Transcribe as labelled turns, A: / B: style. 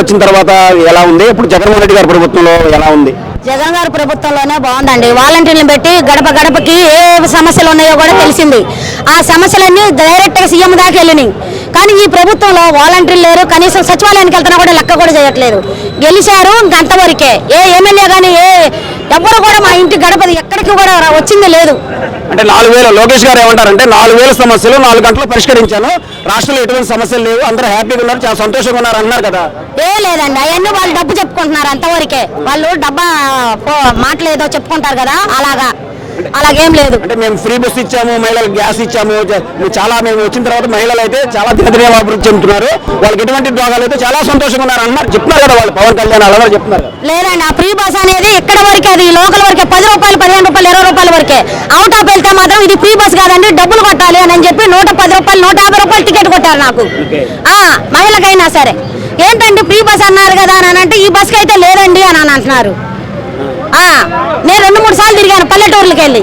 A: వచ్చిన తర్వాత ఎలా ఉంది, ఇప్పుడు జగన్మోహన్ రెడ్డి గారి ప్రభుత్వంలో ఎలా ఉంది?
B: జగన్ గారి ప్రభుత్వంలోనే బాగుందండి. వాలంటీర్లను పెట్టి గడప గడపకి ఏ సమస్యలు ఉన్నాయో కూడా తెలిసింది. ఆ సమస్యలన్నీ డైరెక్ట్గా సీఎం దాకా వెళ్ళినాయి. కానీ ఈ ప్రభుత్వంలో వాలంటీర్లు లేరు, కనీసం సచివాలయానికి వెళ్తున్నా కూడా లెక్క కూడా చేయట్లేదు. గెలిచారు అంతవరకే. ఏ ఎమ్మెల్యే కానీ ఎవ్వరు కూడా మా ఇంటి గడప ఎక్కడికి కూడా వచ్చింది లేదు.
A: అంటే 4000 లోకేష్ గారు ఏమంటారంటే 4000 సమస్యలు 4 గంటలు పరిష్కరించాను, రాష్ట్రంలో ఎటువంటి సమస్యలు లేవు, అందరూ హ్యాపీగా ఉన్నారు, చాలా సంతోషంగా ఉన్నారు అన్నారు కదా.
B: లేదండి, అవన్నీ వాళ్ళు డబ్బు చెప్పుకుంటున్నారు అంతవరకే. వాళ్ళు డబ్బా మాటలేదో చెప్పుకుంటారు కదా, అలాగేం లేదు.
A: అంటే మేము ఫ్రీ బస్ ఇచ్చాము, మహిళలకు గ్యాస్ ఇచ్చాము, చాలా మేము వచ్చిన తర్వాత మహిళలు అయితే చాలా దినదిన అభివృద్ధి చెందుతున్నారు, వాళ్ళకి ఎటువంటి ద్రోగాలు అయితే చాలా సంతోషంగా ఉన్నారు అన్నారు చెప్తున్నారు కదా వాళ్ళు. పవన్ కళ్యాణ్ అలా చెప్తున్నారు.
B: లేదండి, ఆ ఫ్రీ బస్ అనేది ఇక్కడ వరకే, అది లోకల్ వరకే. 10 రూపాయలు, 15 రూపాయలు, 20 రూపాయల వరకే. అవుట్ ఆఫ్ వెళ్తే మాత్రం ఇది ఫ్రీ బస్ కాదండి, డబ్బులు కొట్టాలి అని చెప్పి 110 రూపాయలు, 150 రూపాయలు టికెట్ కొట్టారు నాకు. మహిళకైనా సరే ఏంటండి ఫ్రీ బస్ అన్నారు కదా అని అంటే ఈ బస్కి అయితే లేదండి అని అంటున్నారు. నేను 2-3 సార్లు తిరిగాను పల్లెటూర్లకు వెళ్ళి.